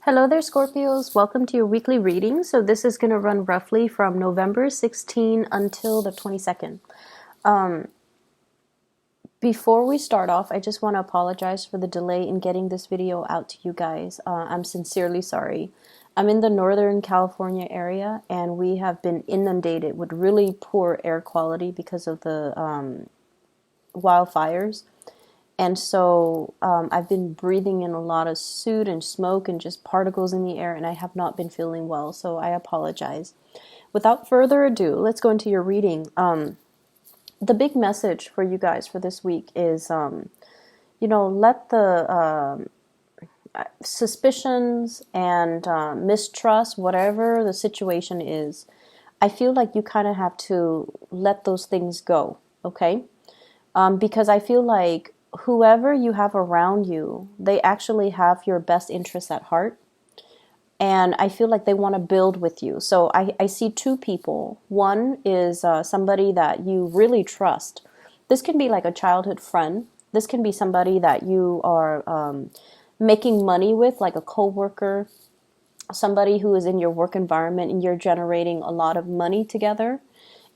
Hello there, Scorpios. Welcome to your weekly reading. So this is going to run roughly from November 16 until the 22nd. Before we start off, I just want to apologize for the delay in getting this video out to you guys. I'm sincerely sorry. I'm in the Northern California area, and we have been inundated with really poor air quality because of the wildfires. And so I've been breathing in a lot of soot and smoke and just particles in the air, and I have not been feeling well, so I apologize. Without further ado, let's go into your reading. The big message for you guys for this week is, let the suspicions and mistrust, whatever the situation is, I feel like you kind of have to let those things go, okay? Because I feel like whoever you have around you, they actually have your best interests at heart. And I feel like they want to build with you. So I see two people. One is somebody that you really trust. This can be like a childhood friend. This can be somebody that you are making money with, like a coworker, somebody who is in your work environment and you're generating a lot of money together.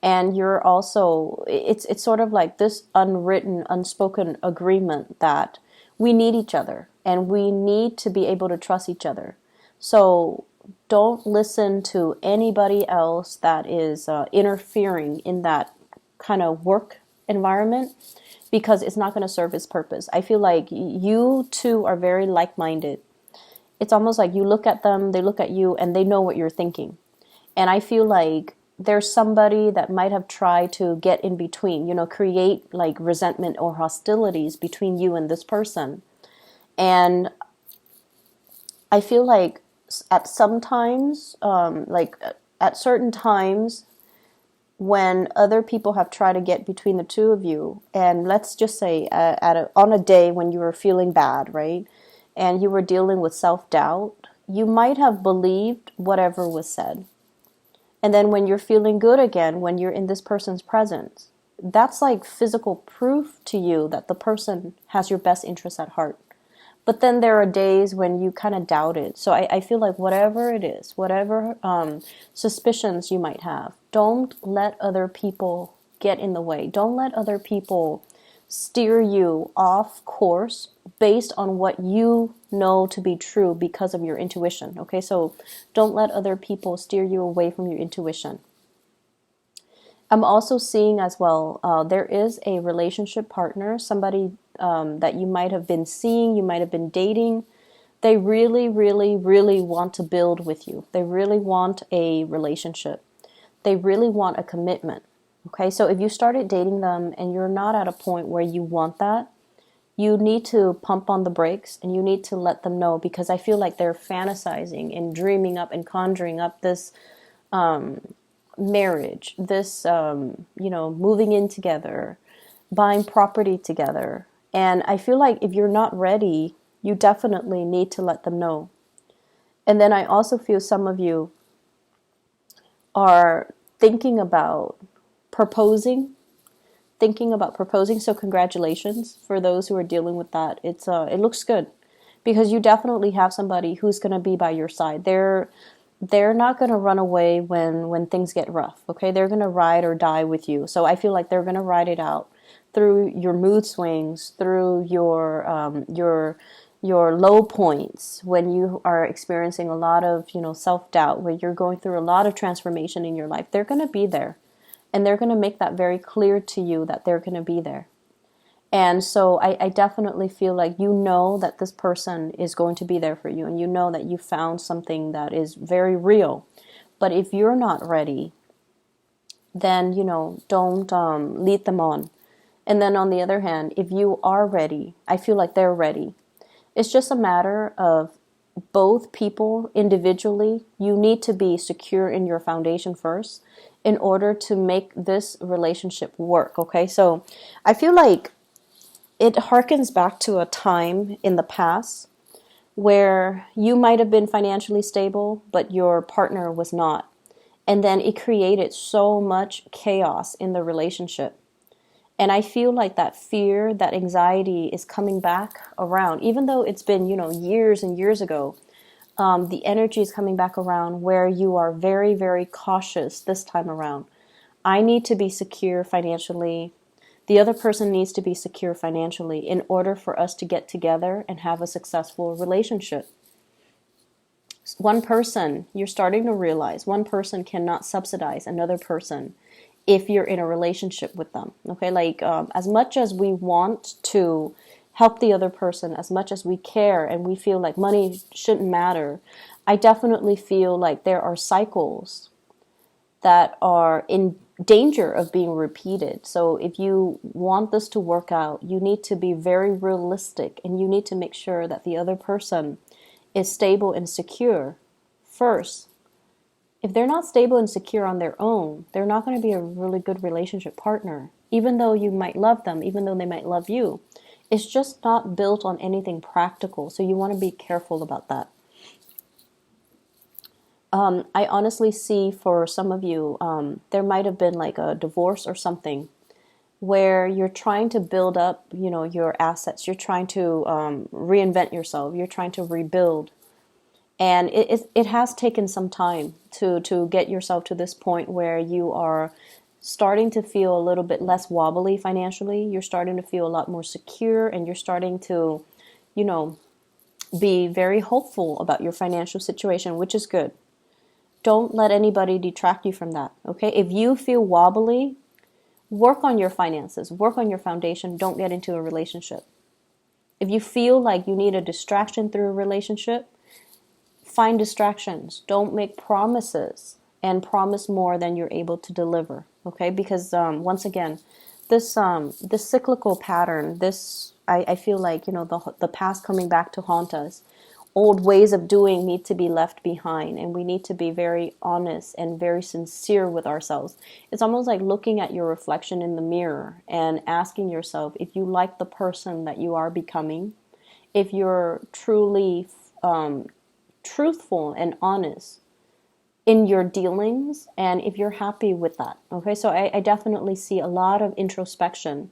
And you're also, it's sort of like this unwritten, unspoken agreement that we need each other and we need to be able to trust each other. So don't listen to anybody else that is interfering in that kind of work environment, because it's not going to serve its purpose. I feel like you two are very like-minded. It's almost like you look at them, they look at you, and they know what you're thinking. And I feel like there's somebody that might have tried to get in between, create like resentment or hostilities between you and this person. And I feel like at some times, at certain times when other people have tried to get between the two of you, and let's just say on a day when you were feeling bad, right? And you were dealing with self-doubt, you might have believed whatever was said. And then when you're feeling good again, when you're in this person's presence, that's like physical proof to you that the person has your best interest at heart. But then there are days when you kind of doubt it. So I feel like whatever it is, whatever suspicions you might have, don't let other people get in the way. Don't let other people steer you off course based on what you know to be true because of your intuition. Okay, so don't let other people steer you away from your intuition. I'm also seeing as well, there is a relationship partner, somebody that you might have been seeing, you might have been dating. They really, really, really want to build with you. They really want a relationship. They really want a commitment. Okay, so if you started dating them and you're not at a point where you want that, you need to pump on the brakes and you need to let them know, because I feel like they're fantasizing and dreaming up and conjuring up this marriage, this, moving in together, buying property together. And I feel like if you're not ready, you definitely need to let them know. And then I also feel some of you are thinking about proposing. So congratulations for those who are dealing with that. It looks good, because you definitely have somebody who's going to be by your side. They're not going to run away when things get rough. Okay, they're going to ride or die with you. So I feel like they're going to ride it out through your mood swings, through your low points, when you are experiencing a lot of self-doubt, when you're going through a lot of transformation in your life. They're going to be there. And they're going to make that very clear to you that they're going to be there. And so I definitely feel like you know that this person is going to be there for you. And you know that you found something that is very real. But if you're not ready, then, don't lead them on. And then on the other hand, if you are ready, I feel like they're ready. It's just a matter of both people individually. You need to be secure in your foundation first in order to make this relationship work, okay? So I feel like it harkens back to a time in the past where you might have been financially stable, but your partner was not. And then it created so much chaos in the relationship. And I feel like that fear, that anxiety is coming back around, even though it's been, years and years ago. The energy is coming back around where you are very, very cautious this time around. I need to be secure financially. The other person needs to be secure financially in order for us to get together and have a successful relationship. One person, you're starting to realize, one person cannot subsidize another person if you're in a relationship with them. Okay, like as much as we want to help the other person, as much as we care and we feel like money shouldn't matter, I definitely feel like there are cycles that are in danger of being repeated. So if you want this to work out, you need to be very realistic and you need to make sure that the other person is stable and secure first. If they're not stable and secure on their own, they're not going to be a really good relationship partner. Even though you might love them, even though they might love you, it's just not built on anything practical. So you want to be careful about that. I honestly see for some of you, there might have been like a divorce or something where you're trying to build up, your assets. You're trying to reinvent yourself. You're trying to rebuild. And it has taken some time to get yourself to this point where you are starting to feel a little bit less wobbly financially. You're starting to feel a lot more secure and you're starting to, be very hopeful about your financial situation, which is good. Don't let anybody detract you from that, okay? If you feel wobbly, work on your finances, work on your foundation. Don't get into a relationship. If you feel like you need a distraction through a relationship, find distractions. Don't make promises and promise more than you're able to deliver, okay? Because once again, this cyclical pattern, I feel like, the past coming back to haunt us. Old ways of doing need to be left behind, and we need to be very honest and very sincere with ourselves. It's almost like looking at your reflection in the mirror and asking yourself if you like the person that you are becoming, if you're truly truthful and honest in your dealings, and if you're happy with that. Okay, so I definitely see a lot of introspection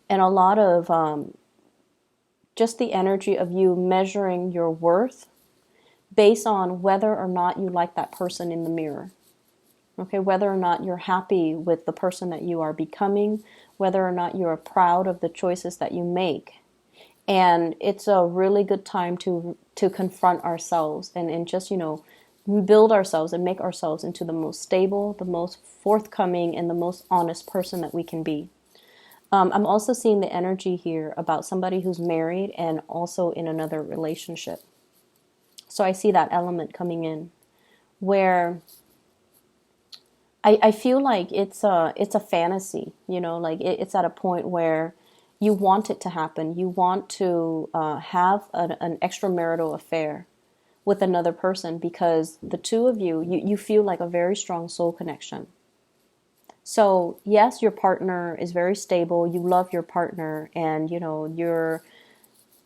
and a lot of just the energy of you measuring your worth based on whether or not you like that person in the mirror. Okay, whether or not you're happy with the person that you are becoming, whether or not you're proud of the choices that you make. And it's a really good time to confront ourselves and just, build ourselves and make ourselves into the most stable, the most forthcoming, and the most honest person that we can be. I'm also seeing the energy here about somebody who's married and also in another relationship. So I see that element coming in where I feel like it's a fantasy, like it's at a point where you want it to happen. You want to have an extramarital affair with another person because the two of you feel like a very strong soul connection. So yes, your partner is very stable. You love your partner, and you're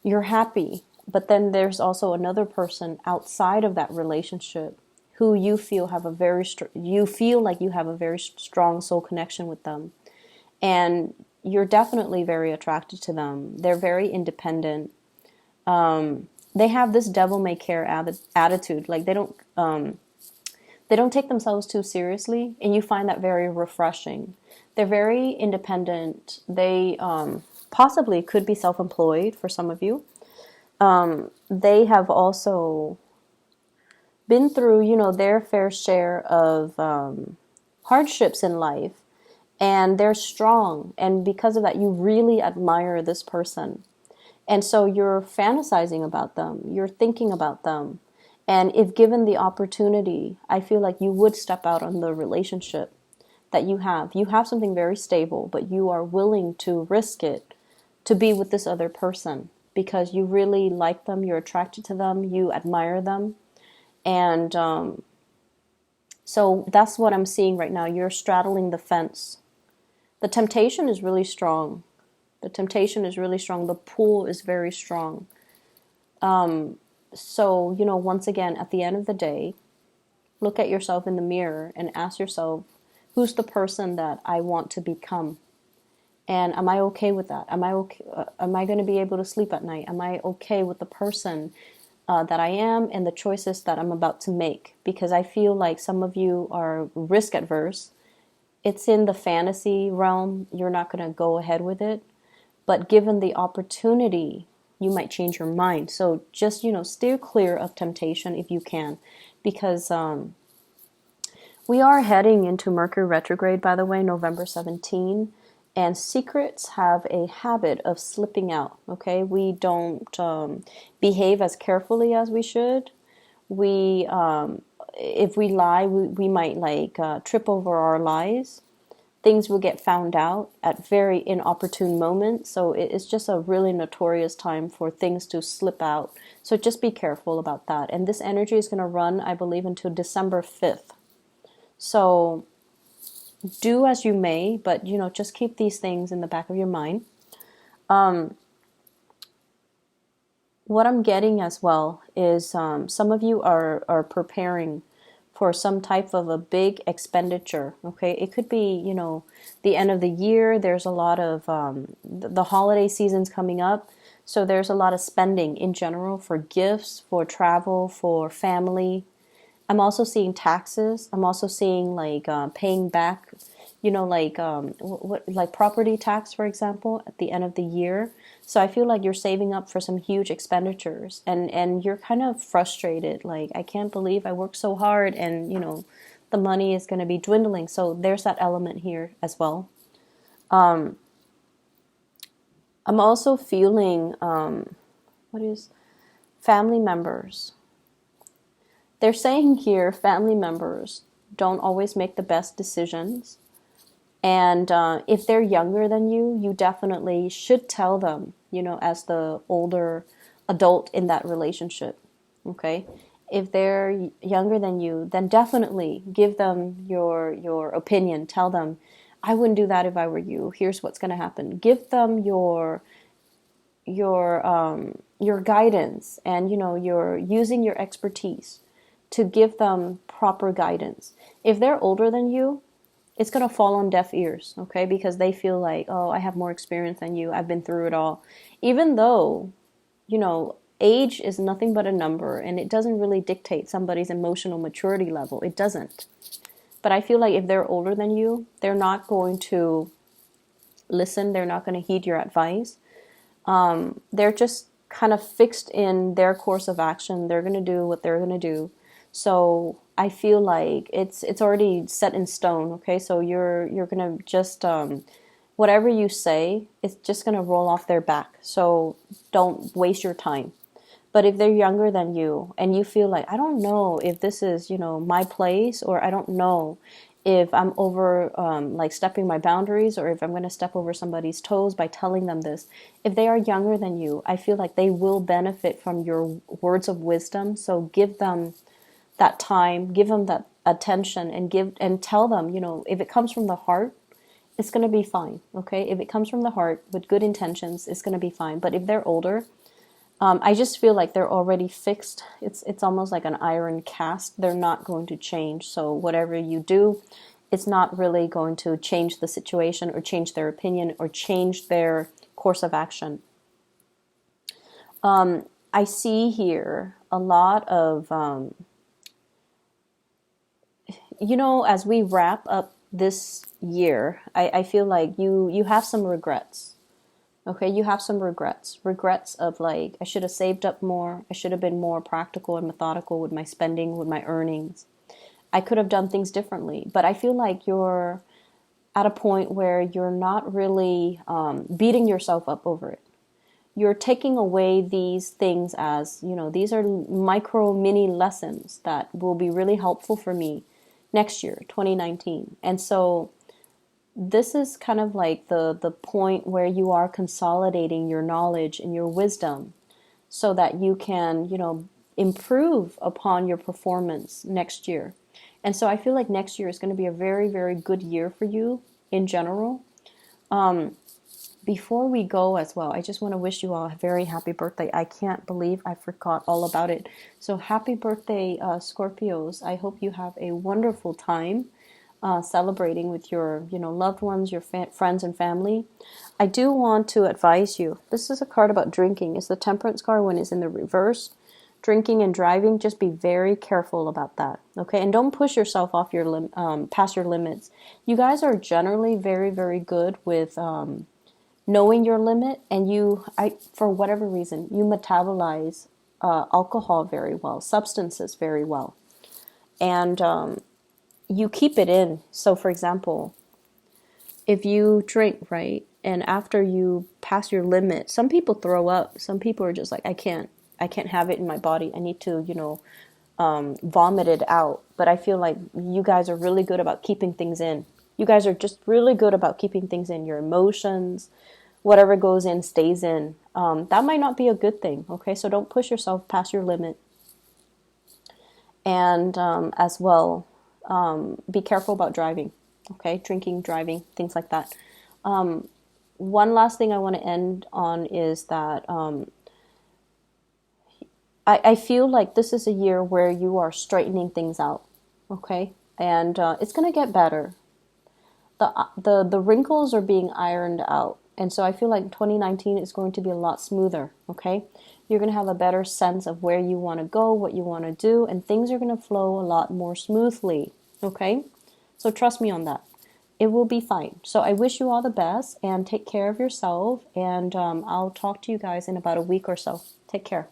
happy. But then there's also another person outside of that relationship who you feel you feel like you have a very strong soul connection with them, and you're definitely very attracted to them. They're very independent. They have this devil may care attitude. Like they don't take themselves too seriously, and you find that very refreshing. They're very independent. They possibly could be self-employed for some of you. They have also been through, their fair share of hardships in life, and they're strong. And because of that, you really admire this person. And so you're fantasizing about them. You're thinking about them. And if given the opportunity, I feel like you would step out on the relationship that you have. You have something very stable, but you are willing to risk it to be with this other person because you really like them, you're attracted to them, you admire them. And so that's what I'm seeing right now. You're straddling the fence. The temptation is really strong. The temptation is really strong. The pull is very strong. So, once again, at the end of the day, look at yourself in the mirror and ask yourself, who's the person that I want to become? And am I okay with that? Am I okay? Am I going to be able to sleep at night? Am I okay with the person that I am and the choices that I'm about to make, because I feel like some of you are risk adverse. It's in the fantasy realm. You're not going to go ahead with it. But given the opportunity, you might change your mind. So just, steer clear of temptation if you can, because we are heading into Mercury retrograde, by the way, November 17. And secrets have a habit of slipping out, okay? We don't behave as carefully as we should. If we lie, we might trip over our lies. Things will get found out at very inopportune moments. So it's just a really notorious time for things to slip out. So just be careful about that. And this energy is going to run, I believe, until December 5th. So do as you may, but just keep these things in the back of your mind. What I'm getting as well is some of you are preparing for some type of a big expenditure. Okay, it could be the end of the year. There's a lot of the holiday season's coming up, so there's a lot of spending in general for gifts, for travel, for family. I'm also seeing taxes. I'm also seeing paying back, like property tax, for example, at the end of the year. So I feel like you're saving up for some huge expenditures, and you're kind of frustrated. Like, I can't believe I worked so hard, and the money is going to be dwindling. So there's that element here as well. I'm also feeling family members. They're saying here, family members don't always make the best decisions. And if they're younger than you, you definitely should tell them, as the older adult in that relationship. Okay? If they're younger than you, then definitely give them your opinion. Tell them, I wouldn't do that if I were you. Here's what's going to happen. Give them your guidance, and you're using your expertise to give them proper guidance. If they're older than you, it's going to fall on deaf ears, okay? Because they feel like, oh, I have more experience than you. I've been through it all. Even though, age is nothing but a number, and it doesn't really dictate somebody's emotional maturity level. It doesn't. But I feel like if they're older than you, they're not going to listen. They're not going to heed your advice. They're just kind of fixed in their course of action. They're going to do what they're going to do. So I feel like it's already set in stone, okay? So you're going to just, whatever you say, it's just going to roll off their back. So don't waste your time. But if they're younger than you and you feel like, I don't know if this is, my place, or I don't know if I'm over, stepping my boundaries, or if I'm going to step over somebody's toes by telling them this. If they are younger than you, I feel like they will benefit from your words of wisdom. So give them that time, give them that attention, and tell them, if it comes from the heart, it's going to be fine. Okay. If it comes from the heart with good intentions, it's going to be fine. But if they're older, I just feel like they're already fixed. It's almost like an iron cast. They're not going to change. So whatever you do, it's not really going to change the situation, or change their opinion, or change their course of action. I see here a lot of, as we wrap up this year, I feel like you have some regrets. Okay, you have some regrets. Regrets of I should have saved up more. I should have been more practical and methodical with my spending, with my earnings. I could have done things differently. But I feel like you're at a point where you're not really beating yourself up over it. You're taking away these things as, these are micro mini lessons that will be really helpful for me next year, 2019. And so this is kind of like the point where you are consolidating your knowledge and your wisdom so that you can, improve upon your performance next year. And so I feel like next year is going to be a very, very good year for you in general. Before we go as well, I just want to wish you all a very happy birthday. I can't believe I forgot all about it. So happy birthday, Scorpios. I hope you have a wonderful time celebrating with your loved ones, your friends and family. I do want to advise you, this is a card about drinking. It's the Temperance card when it's in the reverse. drinking and driving, just be very careful about that. Okay, and don't push yourself off your past your limits. You guys are generally very, very good with knowing your limit, and for whatever reason, you metabolize alcohol very well, substances very well, and you keep it in. So, for example, if you drink, right, and after you pass your limit, some people throw up. Some people are just like, I can't have it in my body. I need to, vomit it out. But I feel like you guys are really good about keeping things in. You guys are just really good about keeping things in. Your emotions, whatever goes in stays in. That might not be a good thing. Okay, so don't push yourself past your limit. And as well, be careful about driving. Okay, drinking, driving, things like that. One last thing I want to end on is that I feel like this is a year where you are straightening things out. Okay, and it's gonna get better. The wrinkles are being ironed out, and so I feel like 2019 is going to be a lot smoother. Okay, you're gonna have a better sense of where you want to go, what you want to do, and things are gonna flow a lot more smoothly. Okay, so trust me on that. It will be fine. So I wish you all the best and take care of yourself. And I'll talk to you guys in about a week or so. Take care.